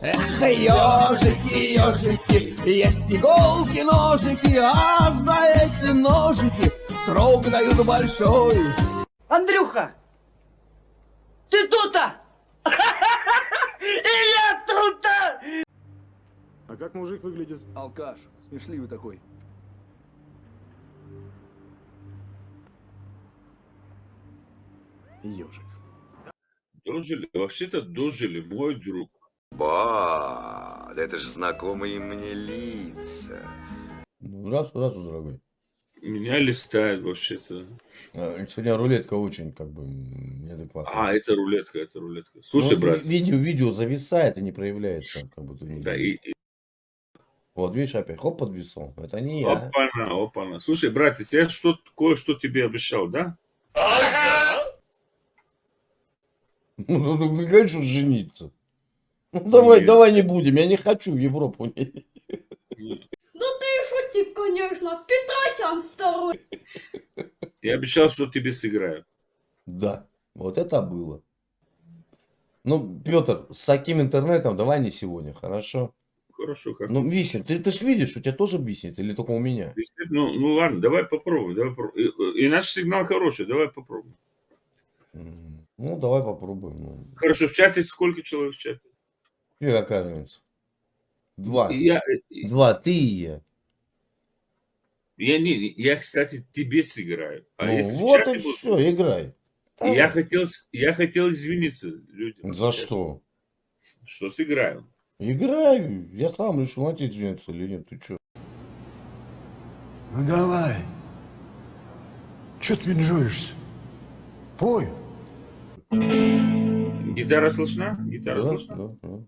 Эх, ежики, ежики, есть иголки, ножики, а за эти ножики срок дают большой. Андрюха, ты тут-то? И я тут-то! А как мужик выглядит? Алкаш, смешливый такой. Ежик. Дожили, вообще-то дожили, мой друг. Ба, да это же знакомые мне лица. Ну, здравствуй, дорогой. Меня листает вообще-то. Сегодня рулетка очень, как бы, неадекватная. А, это рулетка, это рулетка. Слушай, Ну, брат. видео зависает и не проявляется, как будто не Да, видно. Вот, видишь, опять, хоп, подвисал. Это не я. Опа-на, опа-на. Слушай, братец, я кое-что тебе обещал, да? Ну, конечно, жениться. Ну, давай не будем, я не хочу в Европу. Ну ты и шутник, конечно. Петросян второй. Я обещал, что тебе сыграю. Да, вот это было. Ну, Петр, с таким интернетом давай не сегодня, хорошо? Хорошо, как. Ну, виснет, ты ж видишь, у тебя тоже виснет, или только у меня? Ну ладно, давай попробуем. И наш сигнал хороший, давай попробуем. Ну, давай попробуем. Ну. Хорошо, в чате сколько человек в чате? Тебе какая разница? Два. Я, Ты и я. я, кстати, тебе сыграю. А Ну, если в вот чате и будут- все, играй. Я хотел извиниться людям. За что? Что сыграю. Играй. Я сам решу, на тебе извиниться или нет. Ты что? Ну давай. Че ты менжуешься? Пой. Гитара слышна? Гитара Да, слышна? да.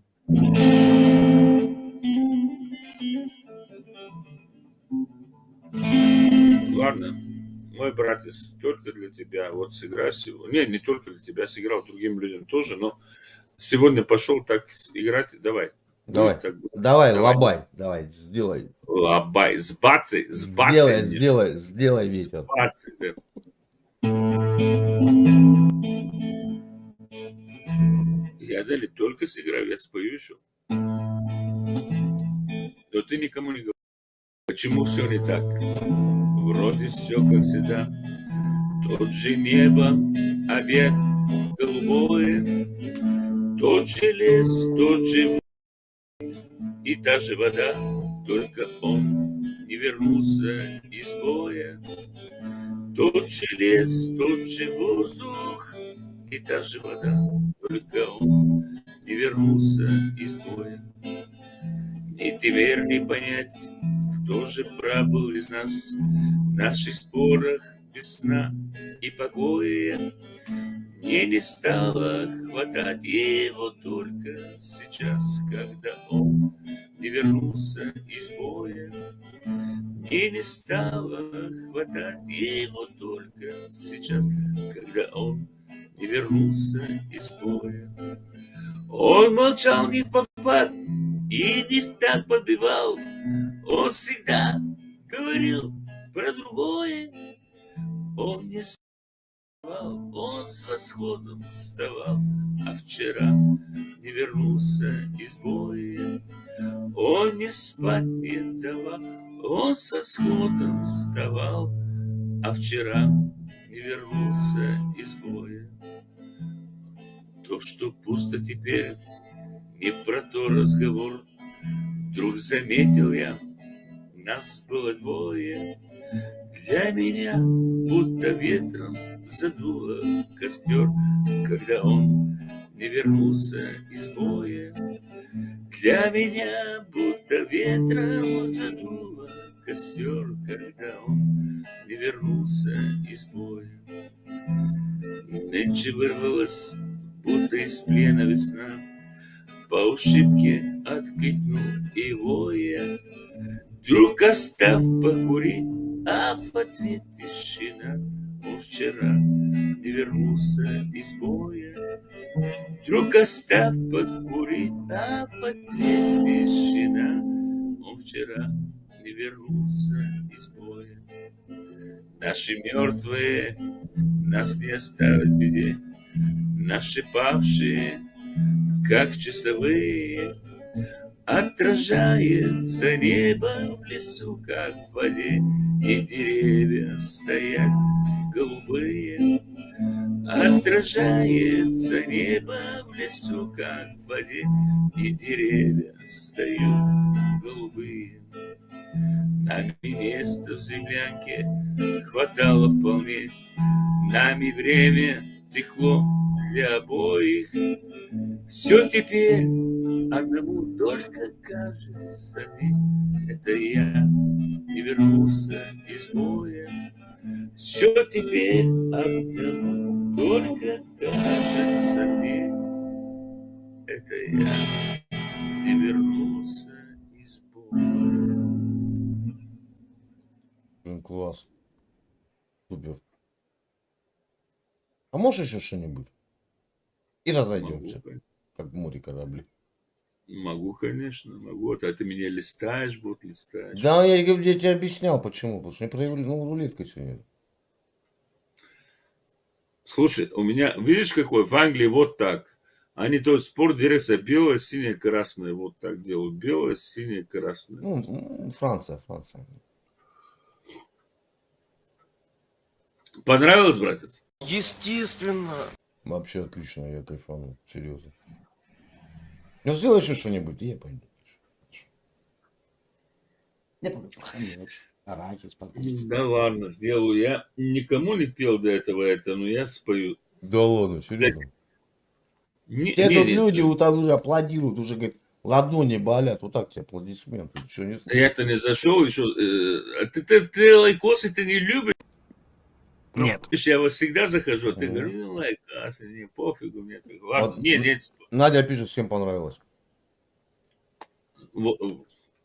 Ладно. Мой братец, только для тебя. Вот сыграй сегодня. Не только для тебя, сыграл другим людям тоже, но сегодня пошел так играть. Давай. Давай, давай, лобай. Давай, сделай. Лобай. С бацей. Сделай, ветер. Бацей, да. Я дали только сыграю, я спою еще. Но ты никому не говори. Почему все не так? Вроде все как всегда. Тот же небо, обед голубое, тот же лес, тот же и та же вода, только он не вернулся из боя. Тот же лес, тот же воздух и та же вода, только он не вернулся из боя. Ни теперь не понять, кто же прав был из нас в наших спорах без сна и покоя. Мне не стало хватать его только сейчас, когда он не вернулся из боя. Мне не стало хватать его только сейчас, когда он не вернулся из боя. Он молчал не впопад и не так подбивал. Он всегда говорил про другое. Он не вставал, он с восходом вставал, а вчера не вернулся из боя. Он не спать не давал, он со сходом вставал, а вчера не вернулся из боя. То, что пусто теперь, не про то разговор. Вдруг заметил я, нас было двое. Для меня будто ветром задуло костер, когда он не вернулся из боя. Для меня будто ветром задуло костер, когда он не вернулся из боя. Нынче вырвалась, будто из плена весна, по ошибке откликнул его я. Вдруг остав покурить, а в ответ тишина. Он вчера не вернулся из боя. Вдруг остав покурить, а в ответ тишина. Он вчера не вернулся из боя. Наши мертвые нас не оставят в беде. Наши павшие, как часовые, Отражается небо в лесу, как в воде, и деревья стоят голубые. Отражается небо в лесу, как в воде, и деревья стоят голубые. Нами места в землянке хватало вполне, нами время текло для обоих. Все теперь одному только кажется мне, это я не вернулся из боя. Все теперь одному только кажется мне, это я не вернулся из боя. Класс. Супер. А можешь еще что-нибудь? И разойдемся, как в море корабли. Могу, конечно, могу. А ты меня листаешь, листаешь. Да, я тебе объяснял, почему. Потому что не проявили, рулетка сегодня. Слушай, у меня, видишь, какой в Англии вот так. Они то спортдирекция белая, синяя, красная. Вот так делают. Белая, синяя, красная. Ну, Франция. Понравилось, братец? Естественно. Вообще отлично, я кайфанул. Серьезно. Ну, сделай еще что-нибудь, и я пойду. Не помню, арахис, спокойно. Да ладно, сделаю. Я никому не пел до этого это, но я спою. Да ладно, серьезно. Не, Тут люди вот там уже аплодируют, уже говорят, ладони болят, вот так тебе аплодисменты. Ты что, не слышишь? Я-то не зашел еще. Ты лайкосы ты не любишь? Нет. Я вот всегда захожу, а ты говоришь, ну лайкосы, не пофигу мне. Ладно, Вот, нет. Надя пишет, всем понравилось.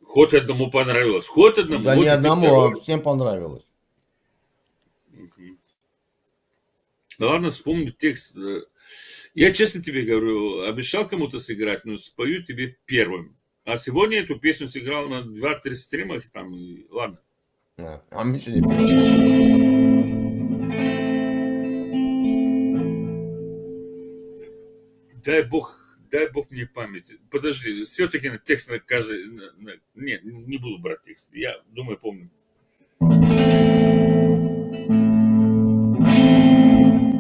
Хоть одному понравилось. Хоть одному. Да вот не и одному, второй. а всем понравилось. Да ладно, вспомню текст. Я честно тебе говорю, обещал кому-то сыграть, но спою тебе первым. А сегодня эту песню сыграл на 2-3 стримах, там, и ладно. А мы еще не пели. Дай бог мне памяти. Подожди, все-таки текст на каждый... Нет, не буду брать текст. Я думаю, помню.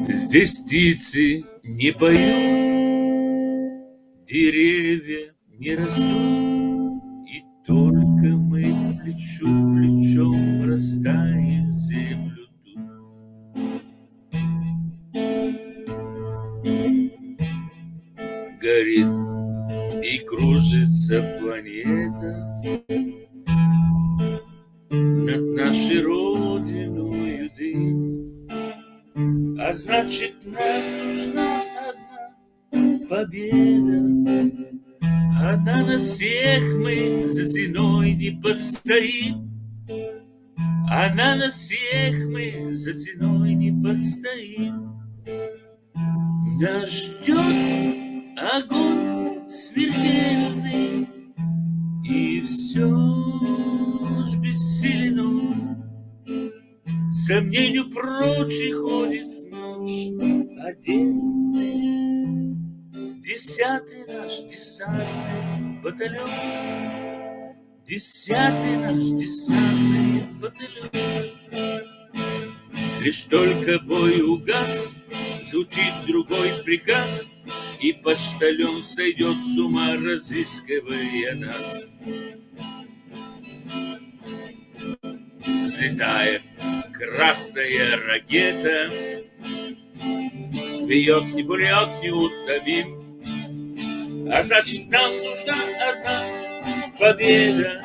Здесь птицы не поют, деревья не растут, и только мы плечо к плечом растаем в землю тут. Горит и кружится планета над нашей родиной дым, а значит нам нужна одна победа, одна на всех мы за ценой не подстоим, одна на всех мы за ценой не подстоим. Нас ждет огонь смертельный, и все ж бессилен он. Сомнению прочь ходит в ночь один. 10-й наш десантный батальон, 10-й наш десантный батальон. Лишь только бой угас, звучит другой приказ, и почтальон сойдет с ума, разыскивая нас. Взлетает красная ракета, бьет, не пулет, неутомим, а значит нам нужна одна победа,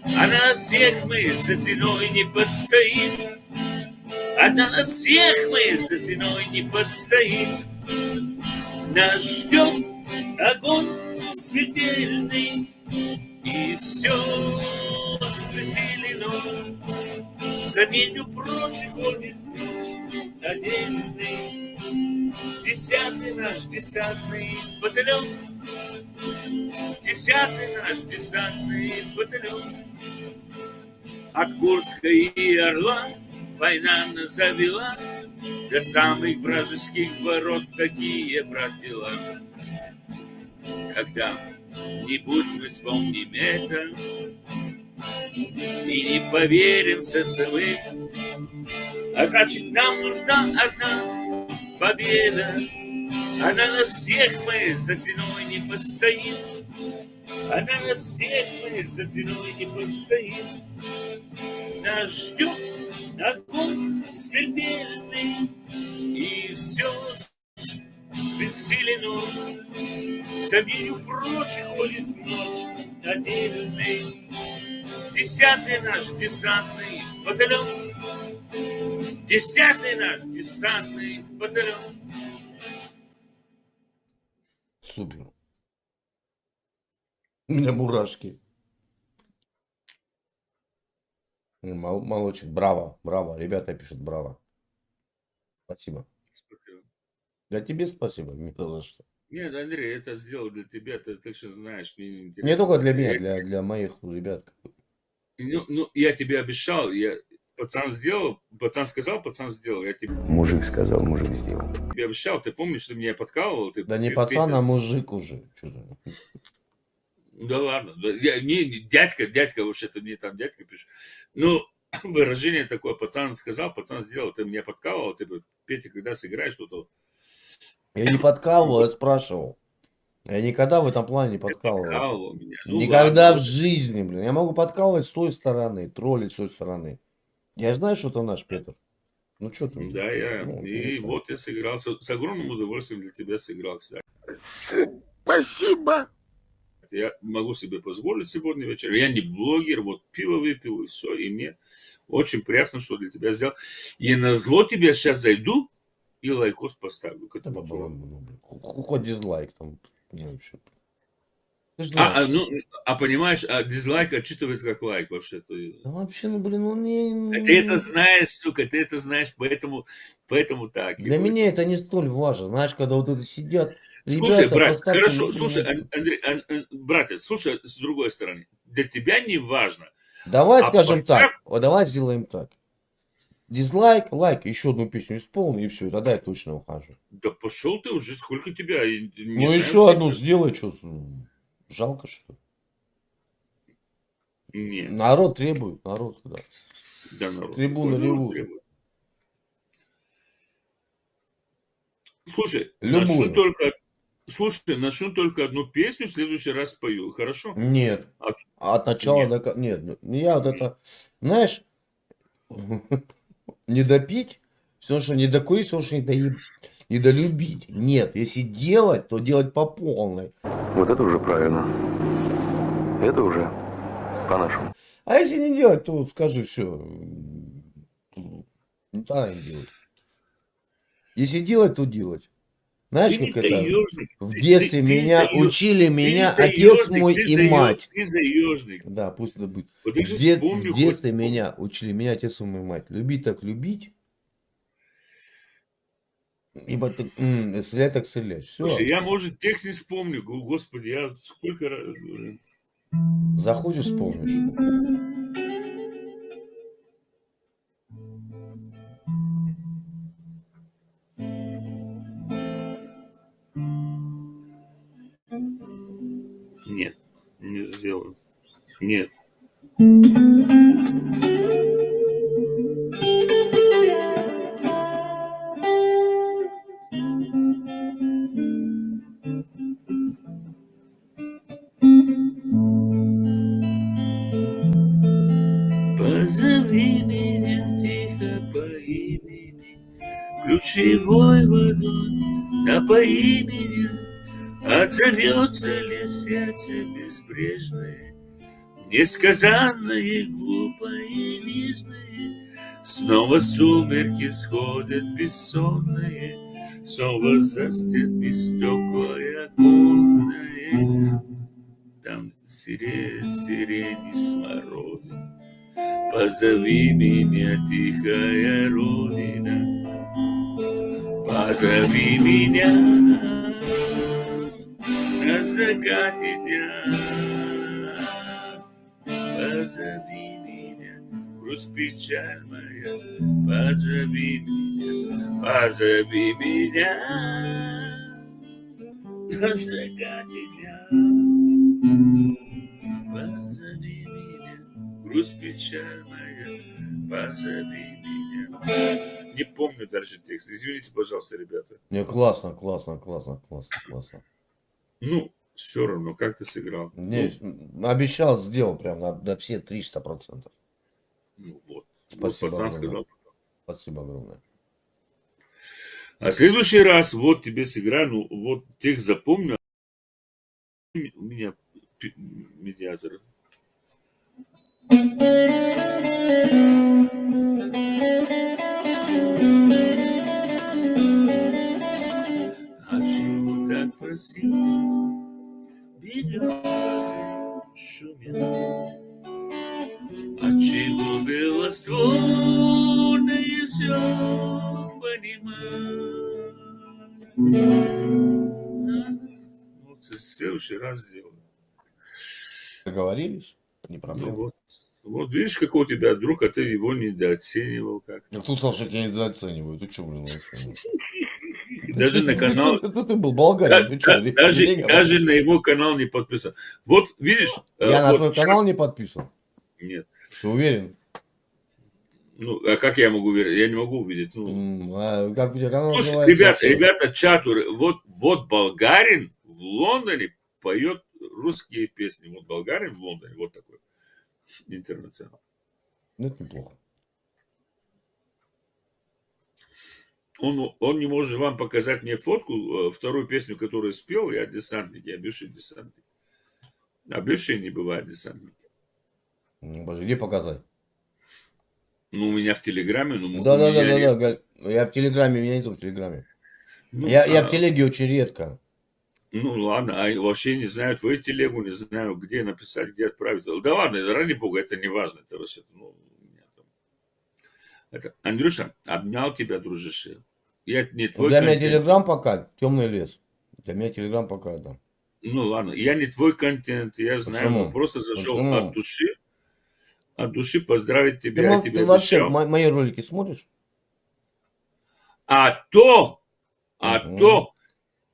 а на всех мы за ценой не подстоим, а на всех мы за ценой не подстоим. Нас ждет огонь смертельный, и все ж присилено. Сомнению прочь ходит в ночь отдельный. 10-й наш десантный батальон, 10-й наш десантный батальон. От Курска и Орла война нас завела, до самых вражеских ворот такие, брат, дела. Когда Не будь мы вспомним это и не поверимся самим. А значит, нам нужна одна победа, а на нас всех мы за ценой не подстоим. А на нас всех мы за ценой не подстоим. Нас ждет огонь смертельный, и все бессилен сомнению прочих ходит в ночь отдельный. 10-й наш десантный батальон, 10-й наш десантный батальон. Супер. У меня мурашки. Молодчик, браво, браво. Ребята пишут браво. Спасибо. Спасибо. Да тебе спасибо, не за что. Нет, Андрей, это сделал для тебя, ты точно знаешь. Мне Не интересно. только для меня, для моих ребят. Ну, я тебе обещал, пацан сделал, пацан сказал, пацан сделал. Я тебе Мужик сказал, мужик сделал. обещал, ты помнишь, ты меня подкалывал? Ты, Да не Петя, пацан, а мужик уже. Чё-то. Да ладно, дядька, вообще-то мне там дядька пишет. Ну, выражение такое, пацан сказал, пацан сделал, ты меня подкалывал, ты бы, Петя, когда сыграешь что-то. Я не подкалывал, я спрашивал. Я никогда в этом плане не подкалывал. Подкалывал меня. Ну, Никогда ладно, в жизни, блин. Я могу подкалывать с той стороны, троллить с той стороны. Я знаю, что это наш Петр. Ну что ты? Да, Ну, и перестань. вот я сыграл, с огромным удовольствием для тебя сыграл, кстати. Спасибо. Я могу себе позволить сегодня вечером. Я не блогер, вот пиво выпил и все. И мне очень приятно, что для тебя сделал. И назло тебе сейчас зайду и лайкос поставлю к этому человеку. Хоть дизлайк там. Не, вообще. Ты ж знаешь. Понимаешь, дизлайк отчитывает как лайк вообще-то. Да вообще, ну блин, ну не... Ты это знаешь, сука, ты это знаешь, поэтому так. Для меня это не столь важно. Знаешь, когда вот это сидят Слушай, ребята, брат, поставьте хорошо, мне- слушай, Андрей, братец, слушай, с другой стороны, для тебя не важно. Давай а скажем поставь- так. Вот давай сделаем так. Дизлайк, лайк, еще одну песню исполни, и все, тогда я точно ухожу. Да пошел ты уже, сколько тебя? Я не Ну знаю еще одну цифры. сделай, что жалко что ли? Нет, Народ требует, народ, да. да, народ. Трибуны Народ ревут. требует. Слушай, Любую. начну только одну песню, в следующий раз спою, хорошо? Нет. От- От начала Нет. до конца. Нет, я вот это, знаешь, не допить, все, что не докурить, все, что не долюбить. Нет, если делать, то делать по полной. Вот это уже правильно. Это уже по-нашему. А если не делать, то скажи все. Ну, тогда не делать. Если делать, то делать. Знаешь, Ты не как это? таежник. В детстве Ты меня таёж- учили меня ты отец таежник, мой ты и заё- мать. Ты заежник. Да, пусть это будет. Вот ты же В вспомнил детстве хоть- меня учили меня отец и моя мать. Любить так любить. Ибо так, стрелять так стрелять. Все. Слушай, я, может, текст не вспомню. Господи, я сколько раз... Заходишь, вспомнишь. Нет, не сделаю. Нет. Позови меня тихо по имени, ключевой водой напои меня. Отзовется ли сердце безбрежное, несказанное, глупое, нежное? Снова сумерки сходят бессонные, снова застекли стекла оконные. Там сирень и смородина. Позови меня, тихая родина, позови меня на закате дня. Позови меня, грусть, печаль моя, позови меня на закате дня. Позови меня, грусть, печаль моя, позови меня. Не помню дальше текст. Извините, пожалуйста, ребята. Не, классно, классно, классно, классно, классно. Ну, все равно, как ты сыграл? Не, обещал, сделал прям на все 300%. Ну вот. Спасибо Вот пацан огромное. сказал. Спасибо огромное. А в следующий раз вот тебе сыграю, ну вот тех запомню. У меня медиатор. А чего так красиво березы шумят? Отчего белоствольные все понимают? Вот в следующий раз сделаю. Договорились? Не Ну проблема. вот. Вот видишь, какой у тебя друг, а ты его недооценивал как. Я тут сказал, что тебя недооценивают. Ты что, блин, Даже на канал. Ты был болгарин. Ты что, Даже на его канал не подписан. Вот видишь. Я на вот твой канал не подписан. Нет. Ты уверен? Ну, а как я могу увидеть? Я не могу увидеть. Ну. А как у тебя канал Слушай, называется? ребята, чату, вот болгарин в Лондоне поет русские песни. Вот болгарин в Лондоне, вот такой интернационал. Ну, это неплохо. Он не может вам показать мне фотку, вторую песню, которую спел, я десантник, я бывший десантник. А бывшие не бывают десантники. Боже, где показать? Ну, у меня в Телеграме. Ну, Да. Я в Телеграме, меня нету в Телеграме. Ну, Я в Телеге очень редко. Ну, ладно, а вообще не знаю твою телегу, не знаю, где написать, где отправить. Да ладно, ради бога, это не важно. Это вообще, ну, у меня там... это... Андрюша, обнял тебя, дружище. Я не твой Для меня контент. Телеграм пока темный лес. Для меня Телеграм пока, да. Ну, ладно, я не твой контент, я знаю, Почему? но просто зашел Почему? от души поздравить тебя. Я тебе Ты вообще обещал. мои ролики смотришь? А то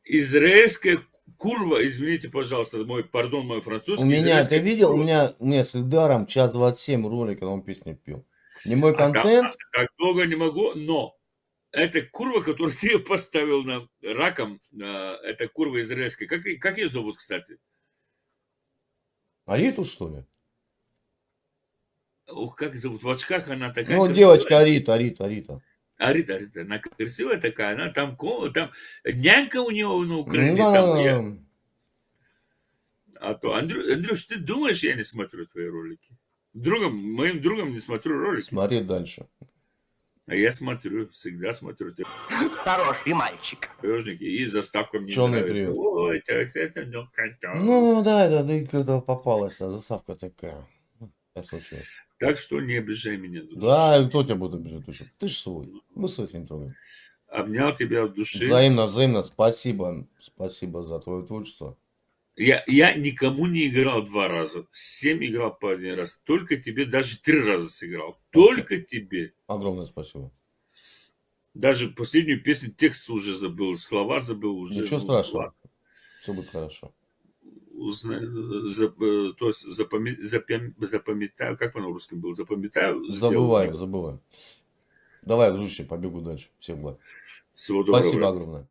израильская курва, извините, пожалуйста, мой французский. У меня, ты израильская видел, у курва. меня с Ильдаром час 27 роликов, он песни пел. Не мой контент. Так долго не могу, но эта курва, которую ты ее поставил на раком, это курва израильская. Как ее зовут, кстати? Ариту, что ли? Ух, как ее зовут? В очках она такая Ну, красивая. девочка Арита. Арита, она красивая такая, она там нянька у нее на Украине. Да. Там А то, Андрюш, ты думаешь, я не смотрю твои ролики? Моим другом не смотрю ролики. Смотри дальше. А я смотрю, всегда смотрю. Хороший мальчик. Таежники, и заставка мне Чёрный нравится. привет. Ой, это ну как-то. Ну, да, ты когда попалась, заставка такая. Так случилось. Так что не обижай меня, друг. Да, кто тебя будет обижать? Ты ж свой. Мы своих не трогаем. Обнял тебя в душе. Взаимно. Спасибо за твое творчество. Я никому не играл 2 раза. 7 играл по 1 раз. Только тебе даже 3 раза сыграл. Только тебе. Огромное спасибо. Даже последнюю песню текст уже забыл, слова забыл уже. Ничего страшного. Все будет хорошо. То есть запоминаю, как на русском было, запоминаю. Забываю. Давай, дружище, побегу дальше. Всем благ. Всего доброго. Спасибо брат. огромное.